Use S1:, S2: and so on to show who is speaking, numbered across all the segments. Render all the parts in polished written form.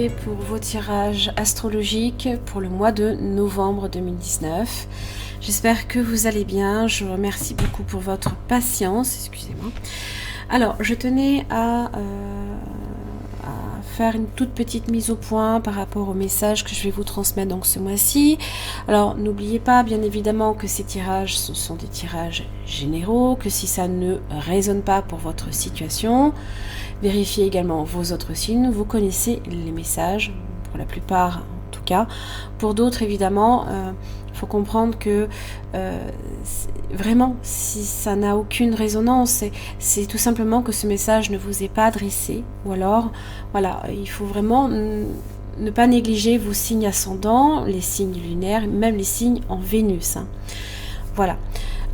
S1: Pour vos tirages astrologiques pour le mois de novembre 2019. J'espère que vous allez bien. Je vous remercie beaucoup pour votre patience. Excusez-moi. Alors, je tenais à faire une toute petite mise au point par rapport au message que je vais vous transmettre donc ce mois-ci. Alors, n'oubliez pas, bien évidemment, que ces tirages, ce sont des tirages généraux, que si ça ne résonne pas pour votre situation, vérifiez également vos autres signes. Vous connaissez les messages, pour la plupart en tout cas. Pour d'autres, évidemment, il faut comprendre que vraiment, si ça n'a aucune résonance, c'est tout simplement que ce message ne vous est pas adressé. Ou alors, voilà, il faut vraiment ne pas négliger vos signes ascendants, les signes lunaires, même les signes en Vénus. Hein. Voilà.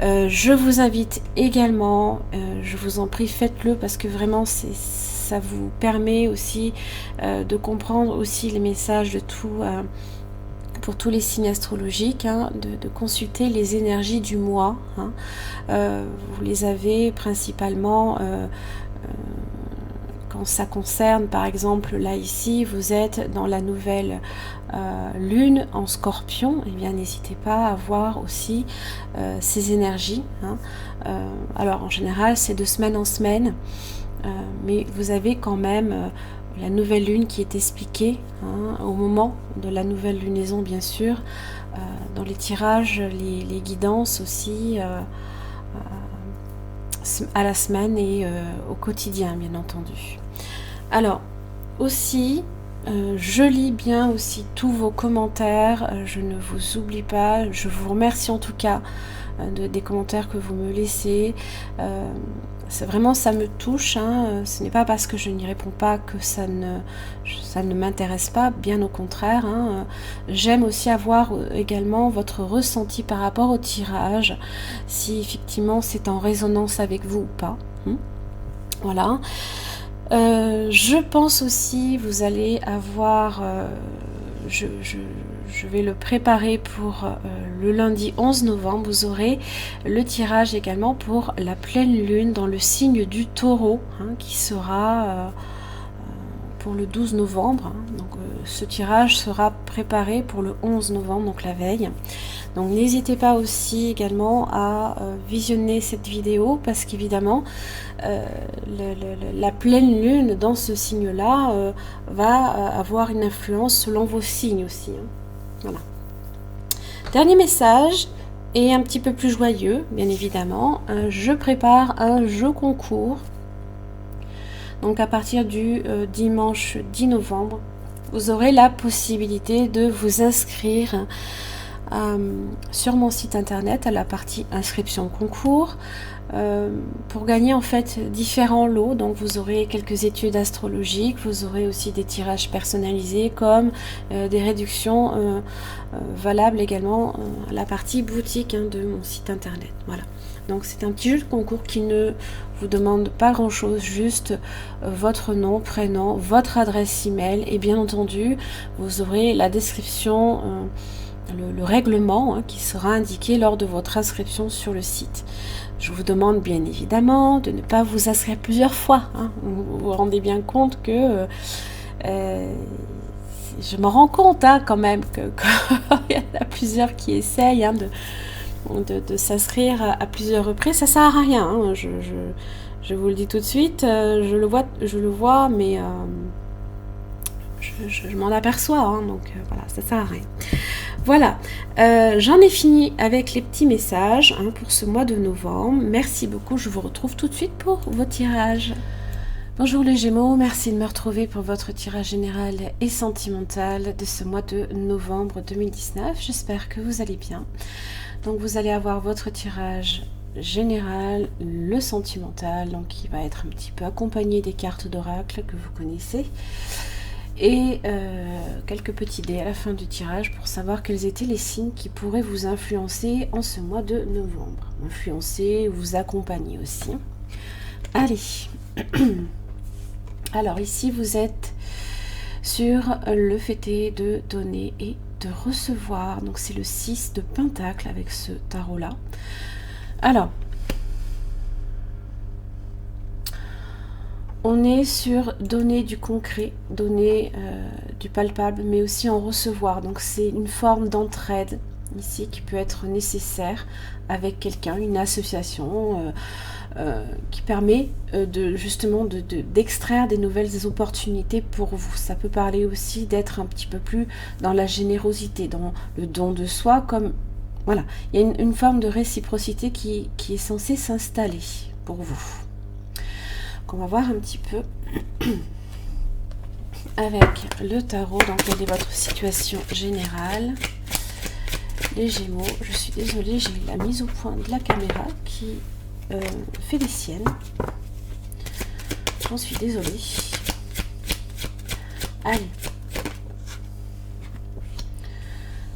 S1: Je vous invite également, je vous en prie, faites-le parce que vraiment ça vous permet aussi de comprendre aussi les messages de tout, pour tous les signes astrologiques, hein, de consulter les énergies du mois. Hein. Vous les avez principalement quand ça concerne, par exemple, là ici, vous êtes dans la nouvelle lune en Scorpion, et bien n'hésitez pas à voir aussi ces énergies. Hein. Alors en général, c'est de semaine en semaine, mais vous avez quand même la nouvelle lune qui est expliquée hein, au moment de la nouvelle lunaison, bien sûr, dans les tirages, les guidances aussi. À la semaine et au quotidien, bien entendu. Alors, aussi, je lis bien aussi tous vos commentaires, je ne vous oublie pas, je vous remercie en tout cas des commentaires que vous me laissez. Vraiment, ça me touche, hein. Ce n'est pas parce que je n'y réponds pas que ça ne m'intéresse pas, bien au contraire. Hein. J'aime aussi avoir également votre ressenti par rapport au tirage, si effectivement c'est en résonance avec vous ou pas. Voilà. Je pense aussi, vous allez avoir... je vais le préparer pour le lundi 11 novembre. Vous aurez le tirage également pour la pleine lune dans le signe du taureau, hein, qui sera pour le 12 novembre. Hein. Donc ce tirage sera préparé pour le 11 novembre, donc la veille. Donc n'hésitez pas aussi également à visionner cette vidéo parce qu'évidemment la pleine lune dans ce signe-là va avoir une influence selon vos signes aussi. Hein. Voilà. Dernier message et un petit peu plus joyeux, bien évidemment. Je prépare un jeu concours. Donc à partir du dimanche 10 novembre, vous aurez la possibilité de vous inscrire sur mon site internet à la partie inscription concours pour gagner en fait différents lots. Donc vous aurez quelques études astrologiques, vous aurez aussi des tirages personnalisés comme des réductions valables également à la partie boutique hein, de mon site internet. Voilà. Donc c'est un petit jeu de concours qui ne vous demande pas grand chose, juste votre nom, prénom, votre adresse email et bien entendu vous aurez la description le règlement hein, qui sera indiqué lors de votre inscription sur le site. Je vous demande bien évidemment de ne pas vous inscrire plusieurs fois. Hein. Vous vous rendez bien compte que je me rends compte hein, quand même qu'il y en a plusieurs qui essayent hein, de s'inscrire à plusieurs reprises. Ça sert à rien. Hein. Je vous le dis tout de suite. Je le vois, mais je m'en aperçois. Hein, donc voilà, ça sert à rien. Voilà, j'en ai fini avec les petits messages hein, pour ce mois de novembre. Merci beaucoup, je vous retrouve tout de suite pour vos tirages. Bonjour les Gémeaux, merci de me retrouver pour votre tirage général et sentimental de ce mois de novembre 2019. J'espère que vous allez bien. Donc vous allez avoir votre tirage général, le sentimental, donc qui va être un petit peu accompagné des cartes d'oracle que vous connaissez. Et quelques petits dés à la fin du tirage pour savoir quels étaient les signes qui pourraient vous influencer en ce mois de novembre. Influencer, vous accompagner aussi. Allez. Alors ici vous êtes sur le fait de donner et de recevoir. Donc c'est le 6 de Pentacle avec ce tarot là. Alors On est sur donner du concret, donner du palpable, mais aussi en recevoir. Donc c'est une forme d'entraide ici qui peut être nécessaire avec quelqu'un, une association qui permet justement d'extraire des nouvelles opportunités pour vous. Ça peut parler aussi d'être un petit peu plus dans la générosité, dans le don de soi, comme voilà, il y a une forme de réciprocité qui est censée s'installer pour vous. On va voir un petit peu avec le tarot dans quelle est votre situation générale. Les Gémeaux, je suis désolée, j'ai la mise au point de la caméra qui fait des siennes. J'en suis désolée. Allez.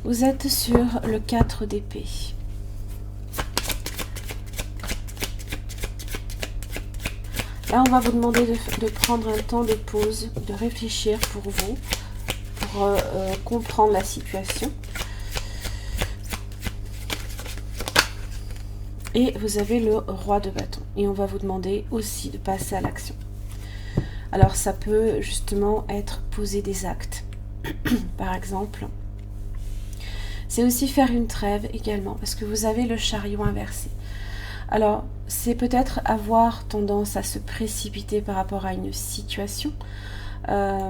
S1: Vous êtes sur le 4 d'épée. Là, on va vous demander de prendre un temps de pause, de réfléchir pour vous, pour comprendre la situation. Et vous avez le roi de bâton. Et on va vous demander aussi de passer à l'action. Alors, ça peut justement être poser des actes. Par exemple, c'est aussi faire une trêve également, parce que vous avez le chariot inversé. Alors, c'est peut-être avoir tendance à se précipiter par rapport à une situation. C'est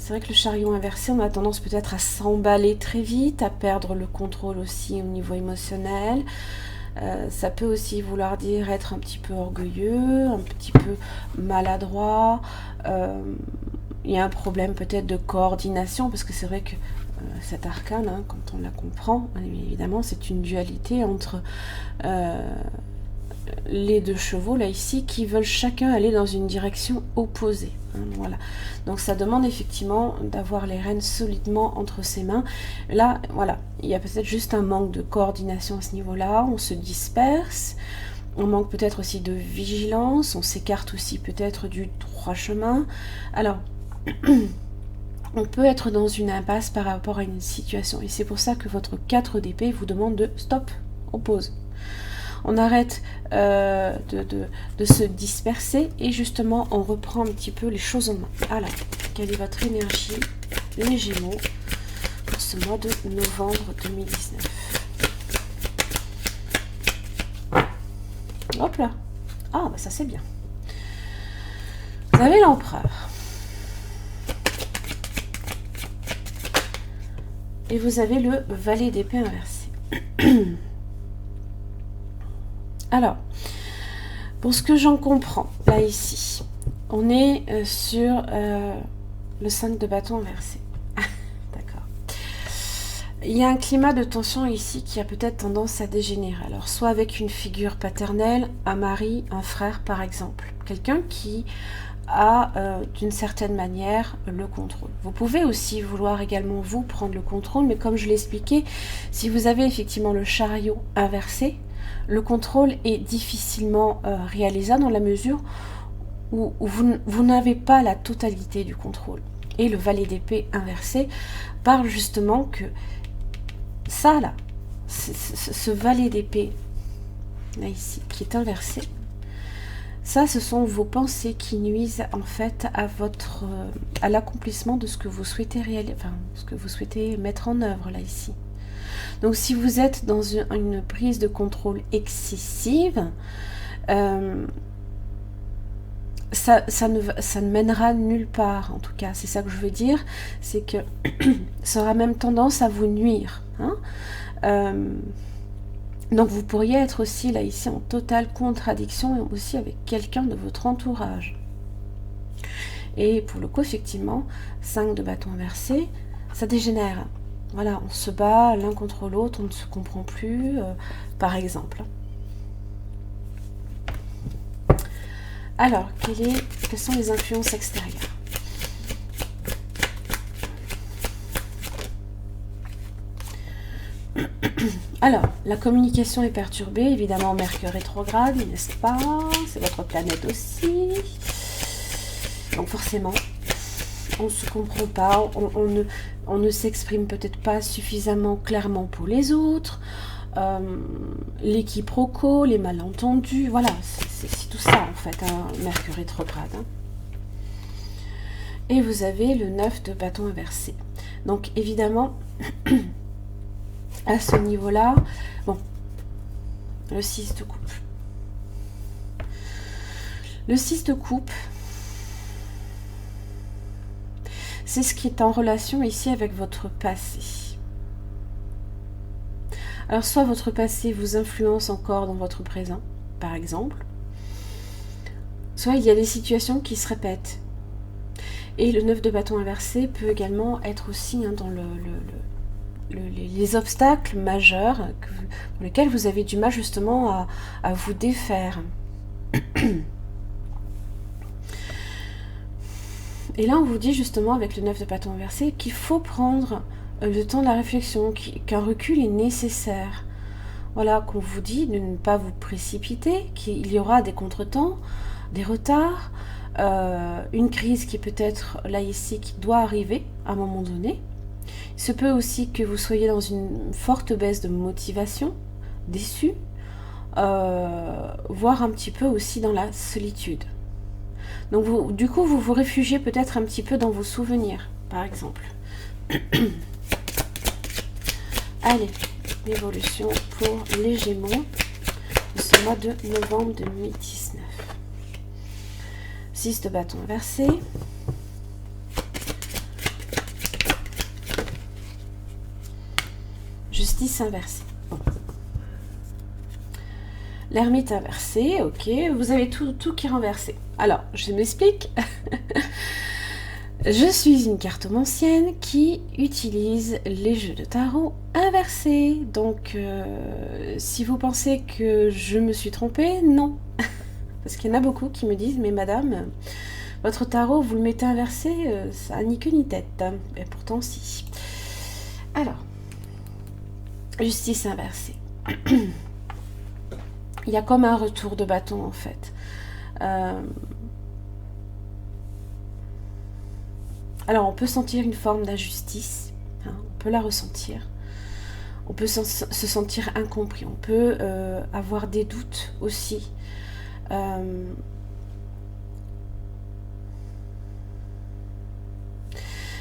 S1: vrai que le chariot inversé, on a tendance peut-être à s'emballer très vite, à perdre le contrôle aussi au niveau émotionnel. Ça peut aussi vouloir dire être un petit peu orgueilleux, un petit peu maladroit. Il y a un problème peut-être de coordination, parce que c'est vrai que cet arcane, hein, quand on la comprend, évidemment, c'est une dualité entre les deux chevaux, là, ici, qui veulent chacun aller dans une direction opposée. Hein, voilà. Donc, ça demande effectivement d'avoir les rênes solidement entre ses mains. Là, voilà, il y a peut-être juste un manque de coordination à ce niveau-là. On se disperse. On manque peut-être aussi de vigilance. On s'écarte aussi peut-être du droit chemin. Alors... on peut être dans une impasse par rapport à une situation. Et c'est pour ça que votre 4 d'épée vous demande de stop, on pause. On arrête de se disperser et justement on reprend un petit peu les choses en main. Alors, quelle est votre énergie, les Gémeaux, pour ce mois de novembre 2019? Hop là. Ah, bah ça c'est bien. Vous avez l'empereur. Et vous avez le valet d'épée inversé. Alors, pour ce que j'en comprends, là ici, on est sur le 5 de bâton inversé. D'accord. Il y a un climat de tension ici qui a peut-être tendance à dégénérer. Alors, soit avec une figure paternelle, un mari, un frère par exemple. Quelqu'un qui a d'une certaine manière le contrôle. Vous pouvez aussi vouloir également vous prendre le contrôle, mais comme je l'ai expliqué, si vous avez effectivement le chariot inversé, le contrôle est difficilement réalisable dans la mesure où vous n'avez pas la totalité du contrôle. Et le valet d'épée inversé parle justement que ça là, ce valet d'épée là ici, qui est inversé, ça, ce sont vos pensées qui nuisent en fait à l'accomplissement de ce que vous souhaitez ce que vous souhaitez mettre en œuvre là ici. Donc, si vous êtes dans une prise de contrôle excessive, ça ne mènera nulle part. En tout cas, c'est ça que je veux dire, c'est que ça aura même tendance à vous nuire. Hein. Donc vous pourriez être aussi là ici en totale contradiction aussi avec quelqu'un de votre entourage. Et pour le coup, effectivement, 5 de bâton inversé, ça dégénère. Voilà, on se bat l'un contre l'autre, on ne se comprend plus, par exemple. Alors, quelles sont les influences extérieures? Alors, la communication est perturbée, évidemment Mercure rétrograde, n'est-ce pas? C'est votre planète aussi. Donc forcément, on ne se comprend pas, on ne s'exprime peut-être pas suffisamment clairement pour les autres, les quiproquos, les malentendus, voilà, c'est tout ça en fait, hein, Mercure rétrograde. Hein. Et vous avez le 9 de bâton inversé. Donc évidemment, à ce niveau-là, bon, le 6 de coupe. Le 6 de coupe, c'est ce qui est en relation ici avec votre passé. Alors, soit votre passé vous influence encore dans votre présent, par exemple, soit il y a des situations qui se répètent. Et le 9 de bâton inversé peut également être aussi hein, dans les obstacles majeurs pour lesquels vous avez du mal justement à vous défaire. Et là, on vous dit justement avec le 9 de bâton inversé qu'il faut prendre le temps de la réflexion, qu'un recul est nécessaire. Voilà, qu'on vous dit de ne pas vous précipiter, qu'il y aura des contretemps, des retards, une crise qui peut être là ici, qui doit arriver à un moment donné. Il se peut aussi que vous soyez dans une forte baisse de motivation, déçu, voire un petit peu aussi dans la solitude. Donc du coup, vous vous réfugiez peut-être un petit peu dans vos souvenirs, par exemple. Allez, l'évolution pour les Gémeaux de ce mois de novembre 2019. 6 de bâton inversé. Justice inversée. Bon. L'ermite inversé, ok. Vous avez tout qui est renversé. Alors, je m'explique. Je suis une cartomancienne qui utilise les jeux de tarot inversés. Donc, si vous pensez que je me suis trompée, non. Parce qu'il y en a beaucoup qui me disent, mais madame, votre tarot, vous le mettez inversé, ça n'a ni queue ni tête. Et pourtant, si. Alors, justice inversée. Il y a comme un retour de bâton, en fait. Alors, on peut sentir une forme d'injustice, hein, on peut la ressentir. On peut se sentir incompris, on peut avoir des doutes aussi.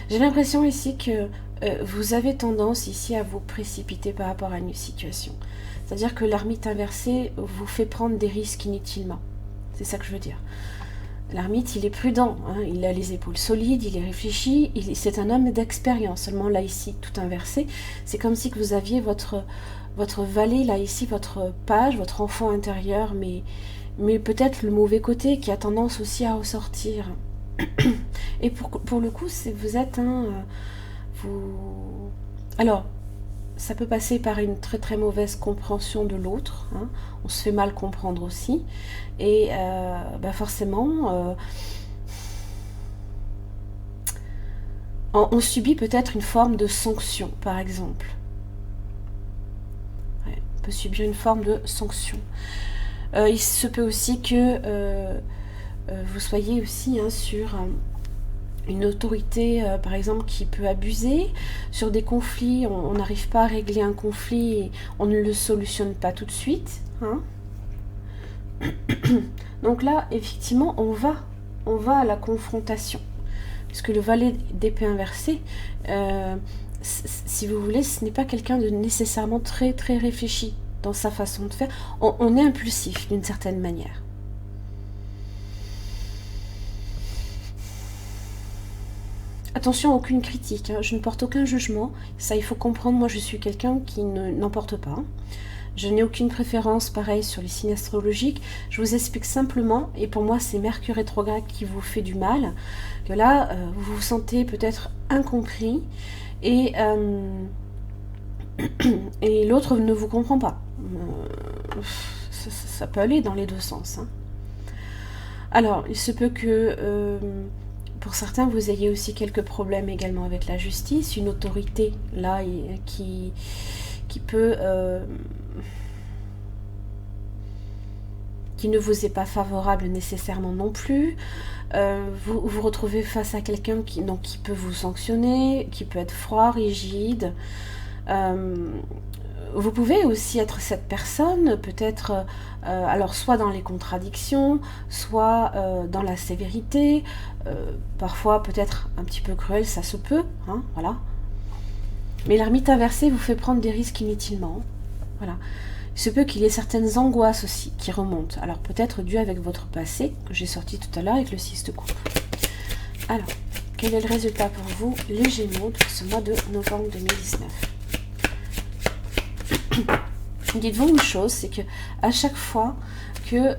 S1: J'ai l'impression ici que vous avez tendance ici à vous précipiter par rapport à une situation. C'est-à-dire que l'ermite inversé vous fait prendre des risques inutilement. C'est ça que je veux dire. L'ermite, il est prudent, hein, il a les épaules solides, il est réfléchi, c'est un homme d'expérience. Seulement là, ici, tout inversé, c'est comme si que vous aviez votre valet, là, ici, votre page, votre enfant intérieur, mais peut-être le mauvais côté qui a tendance aussi à ressortir. Et pour le coup, vous êtes un... Alors, ça peut passer par une très très mauvaise compréhension de l'autre, hein. On se fait mal comprendre aussi, et forcément on subit peut-être une forme de sanction, par exemple. Ouais, on peut subir une forme de sanction. Il se peut aussi que vous soyez aussi hein, sur une autorité, par exemple, qui peut abuser sur des conflits. On n'arrive pas à régler un conflit et on ne le solutionne pas tout de suite. Hein. Donc là, effectivement, on va à la confrontation. Puisque le valet d'épée inversé, si vous voulez, ce n'est pas quelqu'un de nécessairement très, très réfléchi dans sa façon de faire. On est impulsif d'une certaine manière. Attention, aucune critique, hein. Je ne porte aucun jugement, ça il faut comprendre, moi je suis quelqu'un qui n'en porte pas. Je n'ai aucune préférence, pareil, sur les signes astrologiques, je vous explique simplement, et pour moi c'est Mercure rétrograde qui vous fait du mal, que là, vous vous sentez peut-être incompris, et l'autre ne vous comprend pas. Ça peut aller dans les deux sens. Hein. Alors, il se peut que... pour certains, vous ayez aussi quelques problèmes également avec la justice, une autorité là qui peut qui ne vous est pas favorable nécessairement non plus. Vous vous retrouvez face à quelqu'un qui peut vous sanctionner, qui peut être froid, rigide. Vous pouvez aussi être cette personne, peut-être, alors soit dans les contradictions, soit dans la sévérité, parfois peut-être un petit peu cruel, ça se peut, hein, voilà. Mais l'ermite inversé vous fait prendre des risques inutilement, voilà. Il se peut qu'il y ait certaines angoisses aussi qui remontent, alors peut-être dû avec votre passé, que j'ai sorti tout à l'heure avec le 6 de coupe. Alors, quel est le résultat pour vous, les Gémeaux, de ce mois de novembre 2019? Dites-vous une chose, c'est que à chaque fois que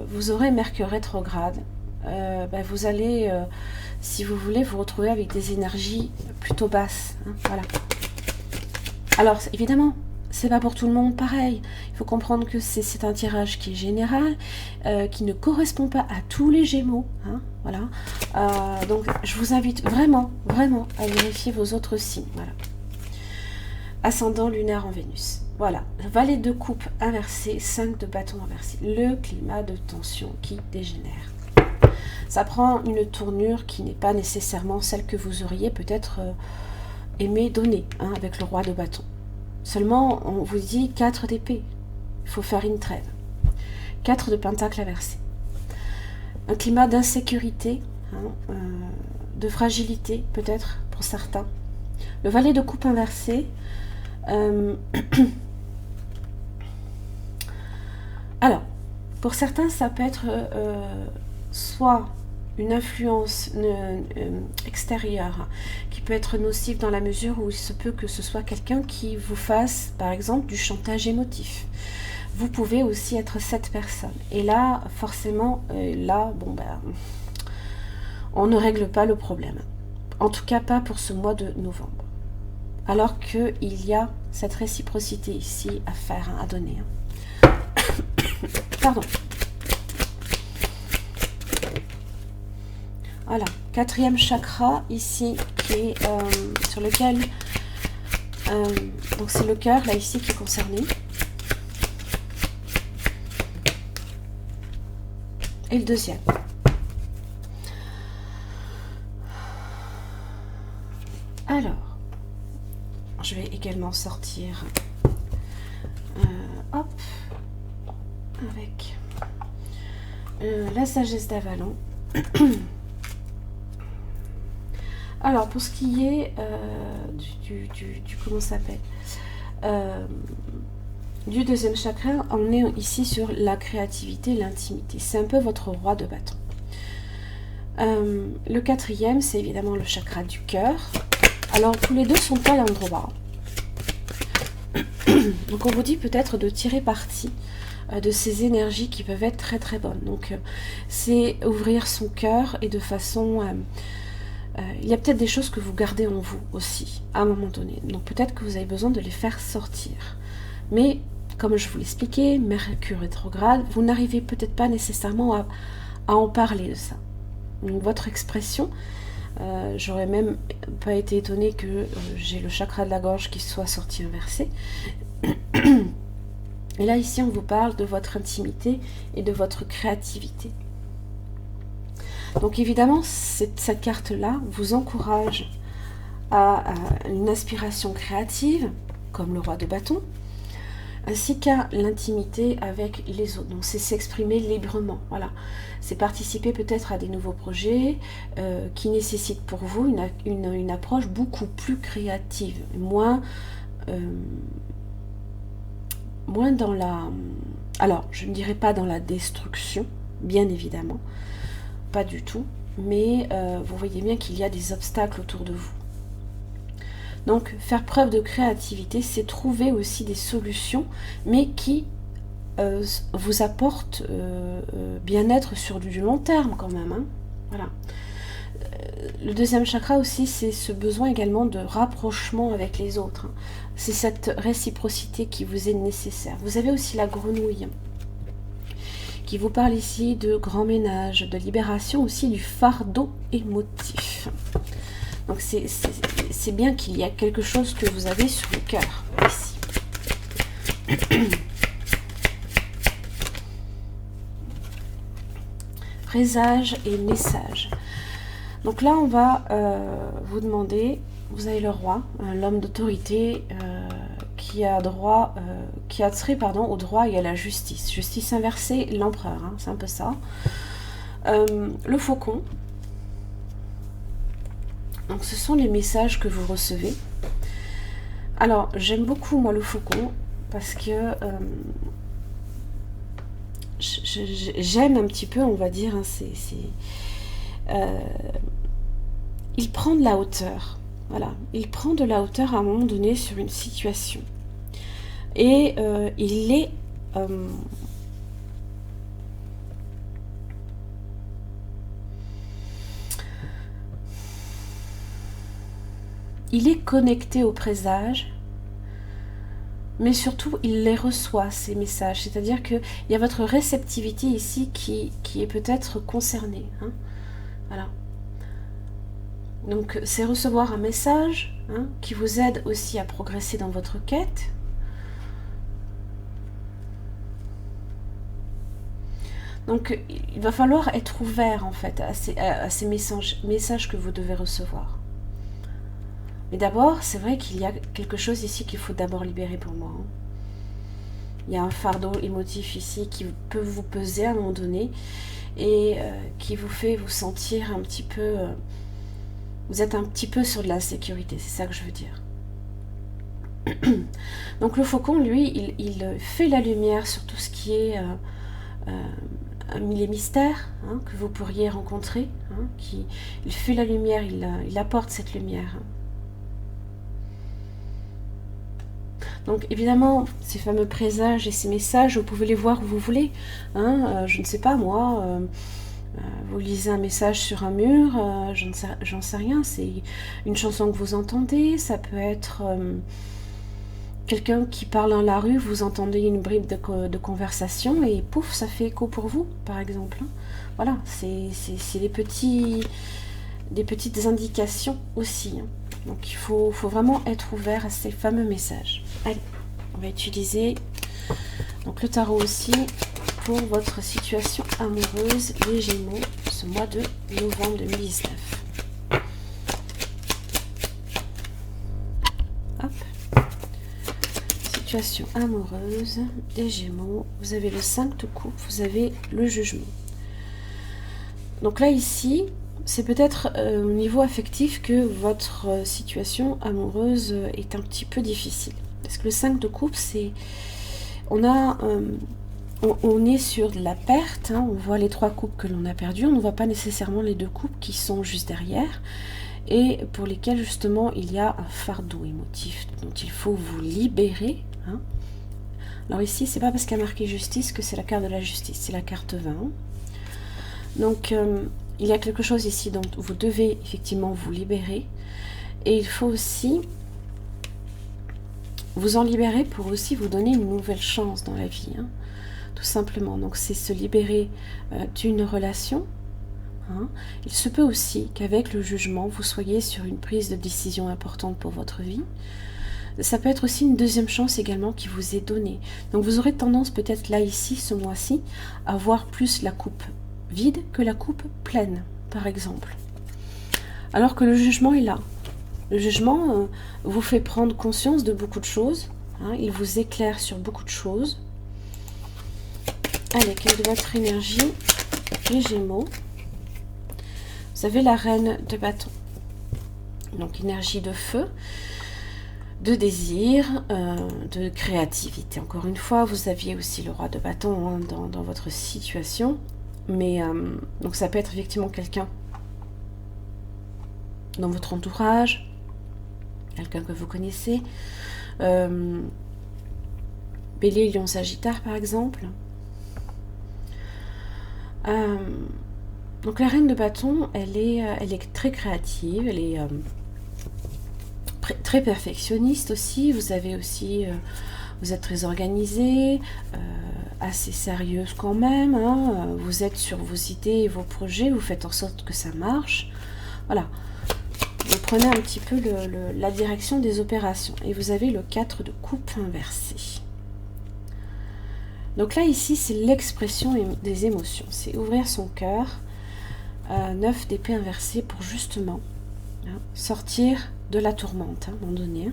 S1: vous aurez Mercure rétrograde, vous allez, si vous voulez, vous retrouver avec des énergies plutôt basses. Hein, voilà. Alors, évidemment, c'est pas pour tout le monde pareil. Il faut comprendre que c'est un tirage qui est général, qui ne correspond pas à tous les Gémeaux. Hein, voilà. Donc, je vous invite vraiment, vraiment à vérifier vos autres signes. Voilà. Ascendant lunaire en Vénus. Voilà, valet de coupe inversé, 5 de bâton inversé. Le climat de tension qui dégénère. Ça prend une tournure qui n'est pas nécessairement celle que vous auriez peut-être aimé donner, hein, avec le roi de bâton. Seulement, on vous dit 4 d'épée. Il faut faire une trêve. 4 de pentacle inversé. Un climat d'insécurité, hein, de fragilité peut-être pour certains. Le valet de coupe inversé. Alors, pour certains, ça peut être soit une influence extérieure qui peut être nocive dans la mesure où il se peut que ce soit quelqu'un qui vous fasse, par exemple, du chantage émotif. Vous pouvez aussi être cette personne. Et là, forcément, on ne règle pas le problème. En tout cas, pas pour ce mois de novembre. Alors qu'il y a cette réciprocité ici à faire, hein, à donner. Hein. Pardon. Voilà, 4e chakra ici, qui est sur lequel... donc c'est le cœur, là, ici, qui est concerné. Et le 2e. Alors... Je vais également sortir avec la sagesse d'Avalon. Alors, pour ce qui est comment ça s'appelle, du 2e chakra, on est ici sur la créativité, l'intimité. C'est un peu votre roi de bâton. Le 4e, c'est évidemment le chakra du cœur. Alors, tous les deux sont à l'endroit. Donc, on vous dit peut-être de tirer parti de ces énergies qui peuvent être très très bonnes. Donc, c'est ouvrir son cœur et de façon... il y a peut-être des choses que vous gardez en vous aussi, à un moment donné. Donc, peut-être que vous avez besoin de les faire sortir. Mais, comme je vous l'expliquais, Mercure rétrograde, vous n'arrivez peut-être pas nécessairement à en parler de ça. Donc, votre expression... j'aurais même pas été étonnée que j'ai le chakra de la gorge qui soit sorti inversé. Et là, ici, on vous parle de votre intimité et de votre créativité. Donc, évidemment, cette carte-là vous encourage à une inspiration créative, comme le roi de bâton, ainsi qu'à l'intimité avec les autres. Donc, c'est s'exprimer librement. Voilà. C'est participer peut-être à des nouveaux projets qui nécessitent pour vous une approche beaucoup plus créative, moins dans la... Alors, je ne dirais pas dans la destruction, bien évidemment, pas du tout, mais vous voyez bien qu'il y a des obstacles autour de vous. Donc, faire preuve de créativité, c'est trouver aussi des solutions, mais qui vous apportent bien-être sur du long terme quand même. Hein. Voilà. Le 2e chakra aussi, c'est ce besoin également de rapprochement avec les autres. Hein. C'est cette réciprocité qui vous est nécessaire. Vous avez aussi la grenouille, qui vous parle ici de grand ménage, de libération aussi du fardeau émotif. Donc c'est bien qu'il y a quelque chose que vous avez sur le cœur, ici. présage et message. Donc là, on va vous demander, vous avez le roi, l'homme d'autorité qui a droit, qui a trait au droit et à la justice. Justice inversée, l'empereur, hein, c'est un peu ça. Le faucon. Donc ce sont les messages que vous recevez. Alors, j'aime beaucoup, moi, le faucon, parce que j'aime un petit peu, on va dire, hein, il prend de la hauteur. Voilà, il prend de la hauteur à un moment donné sur une situation. Et il est... il est connecté au présage, mais surtout, il les reçoit, ces messages. C'est-à-dire qu'il y a votre réceptivité ici qui est peut-être concernée. Hein. Voilà. Donc, c'est recevoir un message hein, qui vous aide aussi à progresser dans votre quête. Donc, il va falloir être ouvert, en fait, à ces messages que vous devez recevoir. Mais d'abord, c'est vrai qu'il y a quelque chose ici qu'il faut d'abord libérer pour moi. Hein. Il y a un fardeau émotif ici qui peut vous peser à un moment donné et qui vous fait vous sentir un petit peu... vous êtes un petit peu sur de l'insécurité, c'est ça que je veux dire. Donc le faucon, lui, il fait la lumière sur tout ce qui est les mystères hein, que vous pourriez rencontrer. Hein, il fait la lumière, il apporte cette lumière. Donc évidemment, ces fameux présages et ces messages, vous pouvez les voir où vous voulez. Hein, je ne sais pas, moi, vous lisez un message sur un mur, j'en sais rien, c'est une chanson que vous entendez, ça peut être quelqu'un qui parle dans la rue, vous entendez une bribe de conversation et pouf, ça fait écho pour vous, par exemple. Voilà, c'est des petites indications aussi. Hein. Donc il faut vraiment être ouvert à ces fameux messages. Allez, on va utiliser donc le tarot aussi pour votre situation amoureuse, les Gémeaux, ce mois de novembre 2019. Hop. Situation amoureuse, des Gémeaux, vous avez le 5 de coupe, vous avez le jugement. Donc là ici, c'est peut-être au niveau affectif que votre situation amoureuse est un petit peu difficile. Parce que le 5 de coupe, c'est... On est sur de la perte, hein, on voit les 3 coupes que l'on a perdues, on ne voit pas nécessairement les 2 coupes qui sont juste derrière, et pour lesquelles justement il y a un fardeau émotif dont il faut vous libérer. Hein. Alors ici, c'est pas parce qu'il y a marqué justice que c'est la carte de la justice, c'est la carte 20. Donc... il y a quelque chose ici dont vous devez effectivement vous libérer. Et il faut aussi vous en libérer pour aussi vous donner une nouvelle chance dans la vie. Hein, tout simplement. Donc c'est se libérer d'une relation. Hein. Il se peut aussi qu'avec le jugement, vous soyez sur une prise de décision importante pour votre vie. Ça peut être aussi une deuxième chance également qui vous est donnée. Donc vous aurez tendance peut-être là, ici, ce mois-ci, à voir plus la coupe vide que la coupe pleine, par exemple. Alors que le jugement est là. Le jugement vous fait prendre conscience de beaucoup de choses. Hein, il vous éclaire sur beaucoup de choses. Allez, quelle est votre énergie, les Gémeaux? Vous avez la reine de bâton. Donc, énergie de feu, de désir, de créativité. Encore une fois, vous aviez aussi le roi de bâton hein, dans votre situation. Mais donc ça peut être effectivement quelqu'un dans votre entourage, quelqu'un que vous connaissez, Bélier, Lion, Sagittaire par exemple. Donc la reine de bâton, elle est très créative, elle est très perfectionniste aussi. Vous avez aussi, vous êtes très organisée. Assez sérieuse quand même, hein. Vous êtes sur vos idées et vos projets, vous faites en sorte que ça marche. Voilà, vous prenez un petit peu la direction des opérations et vous avez le 4 de coupe inversé. Donc là, ici, c'est l'expression des émotions. C'est ouvrir son cœur. 9 d'épée inversée pour justement sortir de la tourmente, à un moment donné.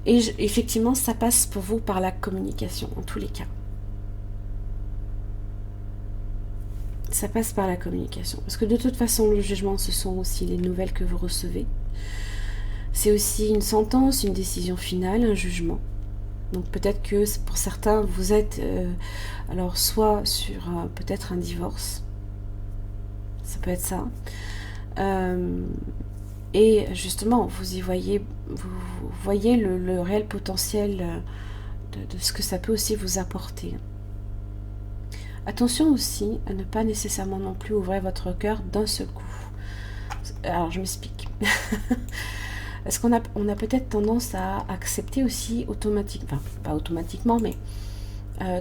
S1: Et effectivement, ça passe pour vous par la communication, en tous les cas. Ça passe par la communication. Parce que de toute façon, le jugement, ce sont aussi les nouvelles que vous recevez. C'est aussi une sentence, une décision finale, un jugement. Donc peut-être que pour certains, vous êtes alors soit sur peut-être un divorce. Ça peut être ça. Et justement, vous y voyez, vous voyez le réel potentiel de ce que ça peut aussi vous apporter. Attention aussi à ne pas nécessairement non plus ouvrir votre cœur d'un seul coup. Alors, je m'explique. Est-ce qu'on a peut-être tendance à accepter aussi automatiquement, enfin, pas automatiquement, mais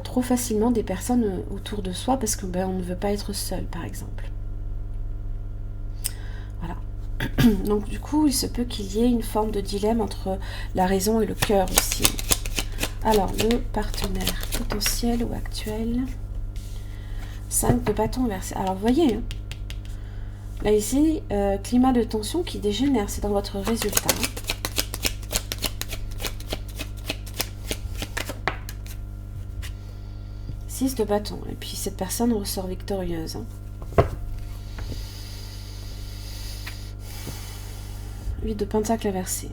S1: trop facilement des personnes autour de soi parce que on ne veut pas être seul, par exemple. Voilà. Donc du coup, il se peut qu'il y ait une forme de dilemme entre la raison et le cœur aussi. Alors, le partenaire potentiel ou actuel. 5 de bâton inversé. Alors, vous voyez, hein, là ici, climat de tension qui dégénère, c'est dans votre résultat. 6 de bâton. Et puis cette personne ressort victorieuse. 8 de pentacle inversé.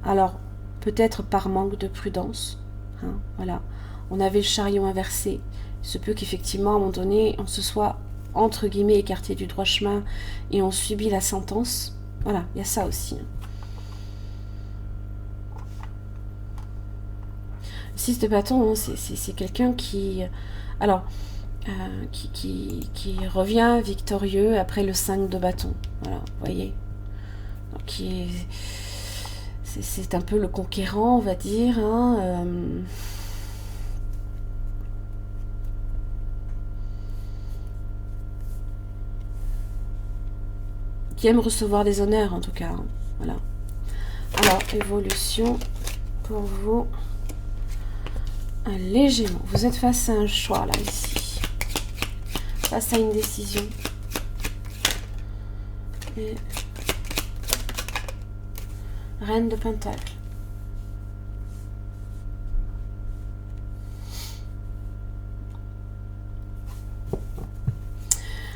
S1: Alors, peut-être par manque de prudence. Hein, voilà. On avait le chariot inversé. Il se peut qu'effectivement, à un moment donné, on se soit, entre guillemets, écarté du droit chemin et on subit la sentence. Voilà, il y a ça aussi. 6 de bâton, hein, c'est quelqu'un qui... Alors, qui revient victorieux après le 5 de bâton. Voilà, vous voyez. C'est un peu le conquérant, on va dire. Hein, qui aime recevoir des honneurs, en tout cas. Hein, voilà. Alors, évolution pour vous. Légèrement. Vous êtes face à un choix, là, ici. Face à une décision. Et... Reine de Pentacle.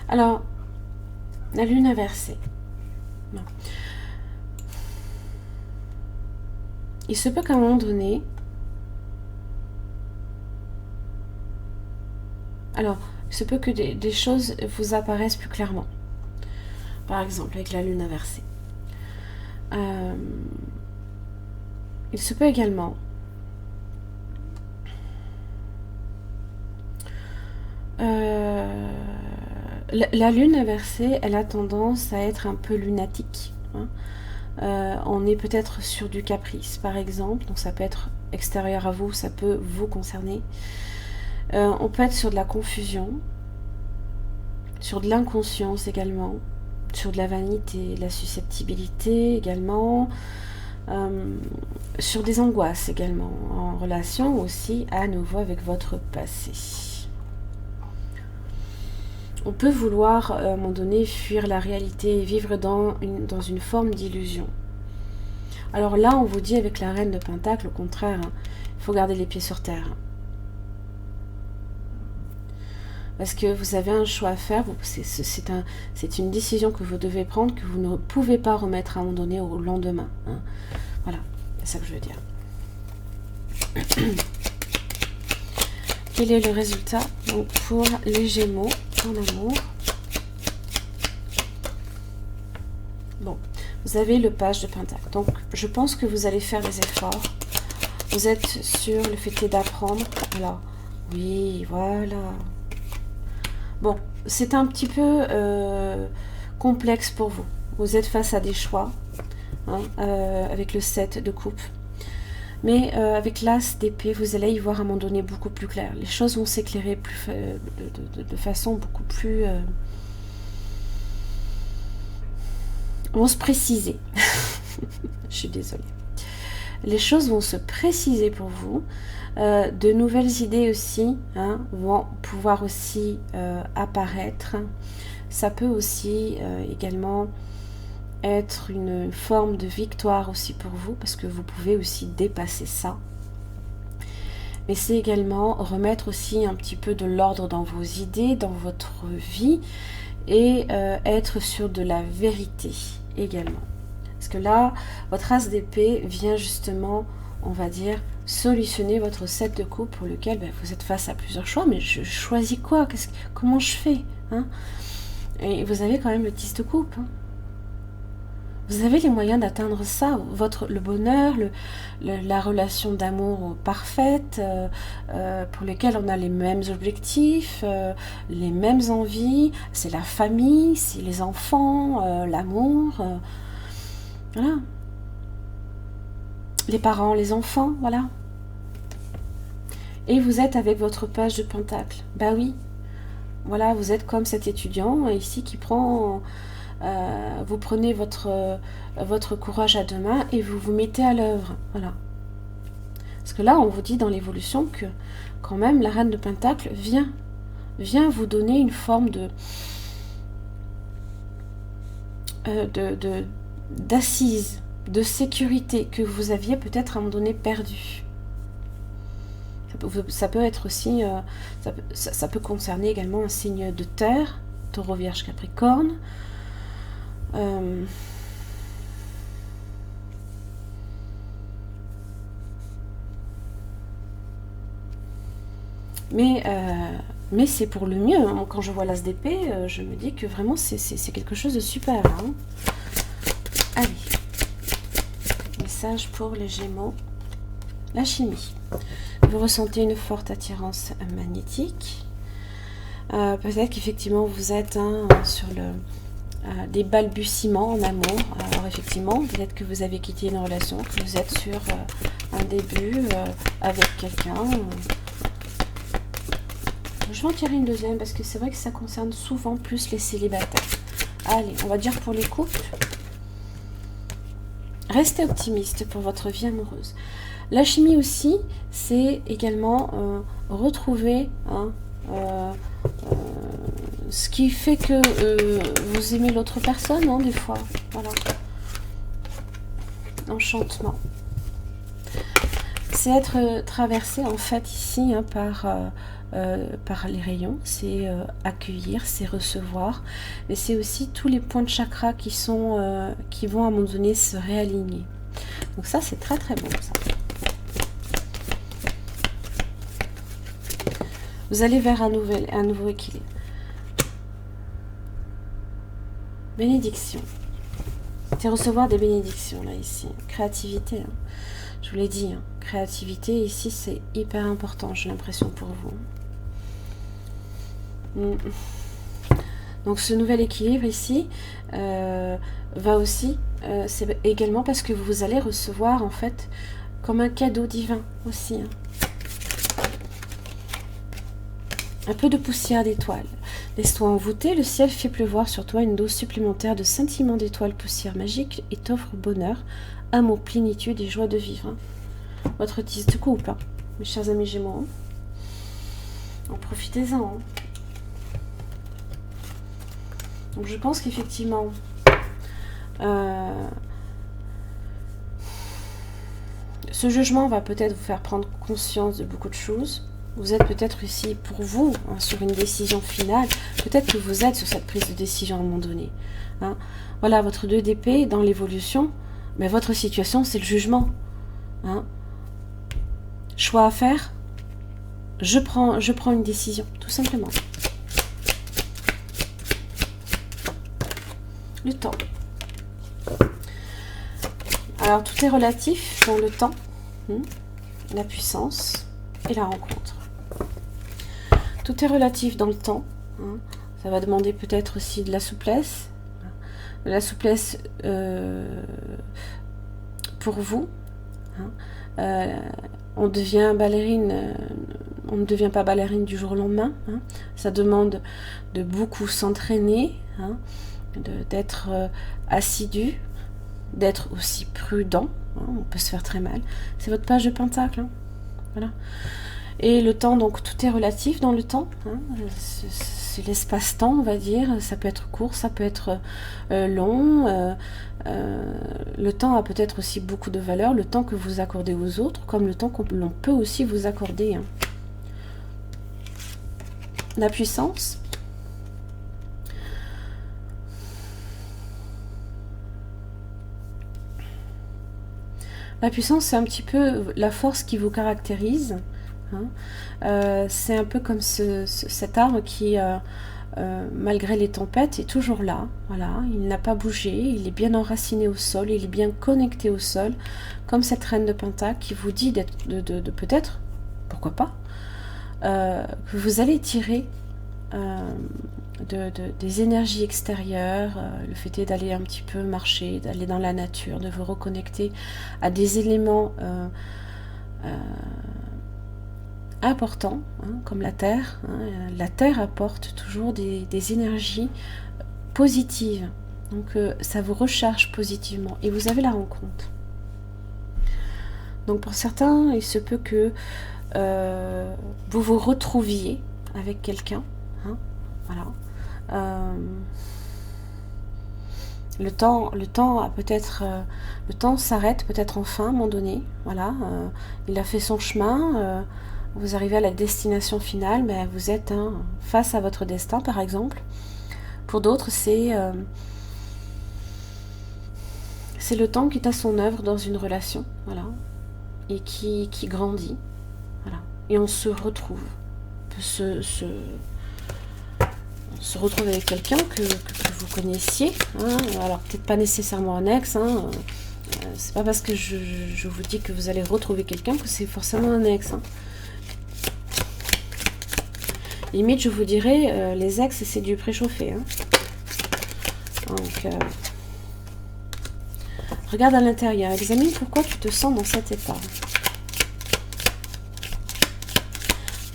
S1: Alors, la lune inversée. Non. Il se peut qu'à un moment donné... Alors, il se peut que des choses vous apparaissent plus clairement. Par exemple, avec la lune inversée. Il se peut également la lune inversée, elle a tendance à être un peu lunatique. Hein. On est peut-être sur du caprice, par exemple, donc ça peut être extérieur à vous, ça peut vous concerner. On peut être sur de la confusion, sur de l'inconscience également, sur de la vanité, de la susceptibilité également, sur des angoisses également, en relation aussi à nouveau avec votre passé. On peut vouloir à un moment donné fuir la réalité et vivre dans une forme d'illusion. Alors là, on vous dit avec la reine de Pentacle, au contraire, hein, il faut garder les pieds sur terre. Parce que vous avez un choix à faire, c'est une décision que vous devez prendre, que vous ne pouvez pas remettre à un moment donné au lendemain. Hein. Voilà, c'est ça que je veux dire. Quel est le résultat donc, pour les Gémeaux en amour? Bon, vous avez le page de Pentacle. Donc, je pense que vous allez faire des efforts. Vous êtes sur le fait d'apprendre. Alors, oui, voilà. Bon, c'est un petit peu complexe pour vous. Vous êtes face à des choix, hein, avec le 7 de coupe. Mais avec l'as d'épée, vous allez y voir à un moment donné beaucoup plus clair. Les choses vont s'éclairer de façon beaucoup plus vont se préciser. Je suis désolée. Les choses vont se préciser pour vous. De nouvelles idées aussi vont pouvoir aussi apparaître. Ça peut aussi également être une forme de victoire aussi pour vous, parce que vous pouvez aussi dépasser ça. Mais c'est également remettre aussi un petit peu de l'ordre dans vos idées, dans votre vie, et être sur de la vérité également. Parce que là, votre as d'épée vient justement, on va dire, solutionner votre 7 de coupe pour lequel vous êtes face à plusieurs choix. Mais je choisis quoi? Comment je fais Et vous avez quand même le 10 de coupe. Vous avez les moyens d'atteindre ça, le bonheur, la relation d'amour parfaite, pour lesquelles on a les mêmes objectifs, les mêmes envies. C'est la famille, c'est les enfants, l'amour. Voilà. Les parents, les enfants, voilà. Et vous êtes avec votre page de pentacle. Bah oui. Voilà, vous êtes comme cet étudiant ici qui prend... vous prenez votre courage à deux mains et vous vous mettez à l'œuvre. Voilà. Parce que là, on vous dit dans l'évolution que quand même la reine de pentacle vient vous donner une forme d'assise, de sécurité que vous aviez peut-être à un moment donné perdu. Ça peut être aussi, ça peut concerner également un signe de terre, Taureau, Vierge, Capricorne. Mais c'est pour le mieux. Quand je vois l'as d'épée, je me dis que vraiment c'est quelque chose de super. Allez, message pour les Gémeaux. La chimie. Vous ressentez une forte attirance magnétique. Peut-être qu'effectivement vous êtes sur des balbutiements en amour. Alors effectivement, peut-être que vous avez quitté une relation, que vous êtes sur un début avec quelqu'un. Je vais en tirer une deuxième parce que c'est vrai que ça concerne souvent plus les célibataires. Allez, on va dire pour les couples. Restez optimiste pour votre vie amoureuse. La chimie aussi, c'est également retrouver ce qui fait que vous aimez l'autre personne, des fois. Voilà. Enchantement. C'est être traversé en fait ici par les rayons, c'est accueillir, c'est recevoir, mais c'est aussi tous les points de chakra qui vont à un moment donné se réaligner. Donc ça c'est très très bon ça. Vous allez vers un nouveau équilibre. Bénédiction. C'est recevoir des bénédictions là ici. Créativité. Je vous l'ai dit, créativité ici c'est hyper important, j'ai l'impression pour vous. Donc ce nouvel équilibre ici va aussi, c'est également parce que vous allez recevoir en fait comme un cadeau divin aussi. Un peu de poussière d'étoiles. Laisse-toi envoûter, le ciel fait pleuvoir sur toi une dose supplémentaire de scintillement d'étoiles, poussière magique et t'offre bonheur, amour, plénitude et joie de vivre. Votre 10 de coupe, mes chers amis Gémeaux. En profitez-en. Donc je pense qu'effectivement, ce jugement va peut-être vous faire prendre conscience de beaucoup de choses. Vous êtes peut-être ici pour vous sur une décision finale. Peut-être que vous êtes sur cette prise de décision à un moment donné. Voilà, votre 2 d'épée dans l'évolution. Mais votre situation, c'est le jugement. Choix à faire. Je prends une décision, tout simplement. Le temps. Alors, tout est relatif dans le temps, la puissance et la rencontre. Tout est relatif dans le temps. Ça va demander peut-être aussi de la souplesse. De la souplesse pour vous. On devient ballerine, on ne devient pas ballerine du jour au lendemain. Ça demande de beaucoup s'entraîner. d'être assidu, d'être aussi prudent, hein, on peut se faire très mal. C'est votre page de pentacle, hein, voilà. Et le temps, donc tout est relatif dans le temps, hein, c'est l'espace-temps, on va dire, ça peut être court, ça peut être long, le temps a peut-être aussi beaucoup de valeur, le temps que vous accordez aux autres, comme le temps que l'on peut aussi vous accorder, hein. La puissance. La puissance, c'est un petit peu la force qui vous caractérise, hein. C'est un peu comme cet arbre qui, malgré les tempêtes, est toujours là. Voilà, il n'a pas bougé, il est bien enraciné au sol, il est bien connecté au sol, comme cette reine de Pentacle qui vous dit de peut-être, pourquoi pas, que vous allez tirer des énergies extérieures, le fait est d'aller un petit peu marcher, d'aller dans la nature, de vous reconnecter à des éléments importants, hein, comme la Terre, hein. La Terre apporte toujours des énergies positives, donc ça vous recharge positivement et vous avez la rencontre. Donc pour certains, il se peut que vous vous retrouviez avec quelqu'un, hein, voilà. Le temps a peut-être, le temps s'arrête peut-être enfin à un moment donné, voilà. Il a fait son chemin, vous arrivez à la destination finale, mais vous êtes, hein, face à votre destin, par exemple. Pour d'autres, c'est le temps qui est à son œuvre dans une relation, voilà, et qui grandit, voilà. Et on se retrouve, on peut se retrouve avec quelqu'un que vous connaissiez, hein, alors peut-être pas nécessairement un ex, hein, c'est pas parce que je vous dis que vous allez retrouver quelqu'un que c'est forcément un ex, hein. Limite, je vous dirais, les ex, c'est du préchauffé, hein. Donc, regarde à l'intérieur, examine pourquoi tu te sens dans cet état.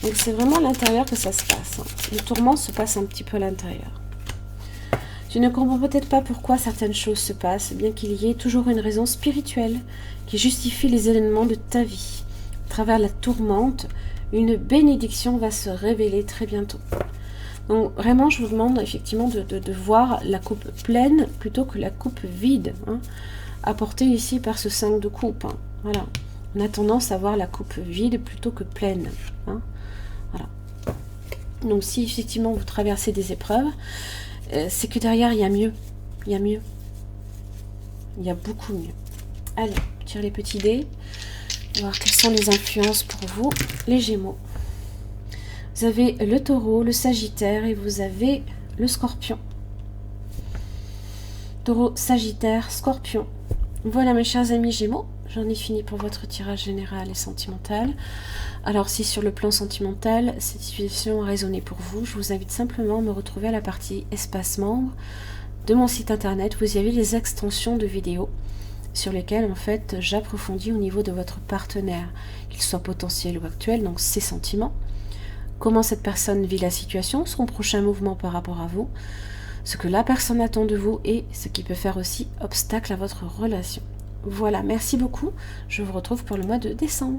S1: Donc c'est vraiment à l'intérieur que ça se passe, hein. Le tourment se passe un petit peu à l'intérieur. Tu ne comprends peut-être pas pourquoi certaines choses se passent, bien qu'il y ait toujours une raison spirituelle qui justifie les événements de ta vie. À travers la tourmente, une bénédiction va se révéler très bientôt. Donc vraiment, je vous demande effectivement de voir la coupe pleine plutôt que la coupe vide, hein, apportée ici par ce 5 de coupe, hein. Voilà. On a tendance à voir la coupe vide plutôt que pleine, hein. Voilà. Donc si effectivement vous traversez des épreuves, c'est que derrière il y a mieux. Il y a mieux. Il y a beaucoup mieux. Allez, tire les petits dés. On va voir quelles sont les influences pour vous, les Gémeaux. Vous avez le Taureau, le Sagittaire et vous avez le Scorpion. Taureau, Sagittaire, Scorpion. Voilà mes chers amis Gémeaux, j'en ai fini pour votre tirage général et sentimental. Alors si sur le plan sentimental, cette situation a résonné pour vous, je vous invite simplement à me retrouver à la partie espace membre de mon site internet. Vous y avez les extensions de vidéos sur lesquelles en fait j'approfondis au niveau de votre partenaire, qu'il soit potentiel ou actuel, donc ses sentiments, comment cette personne vit la situation, son prochain mouvement par rapport à vous, ce que la personne attend de vous et ce qui peut faire aussi obstacle à votre relation. Voilà, merci beaucoup, je vous retrouve pour le mois de décembre.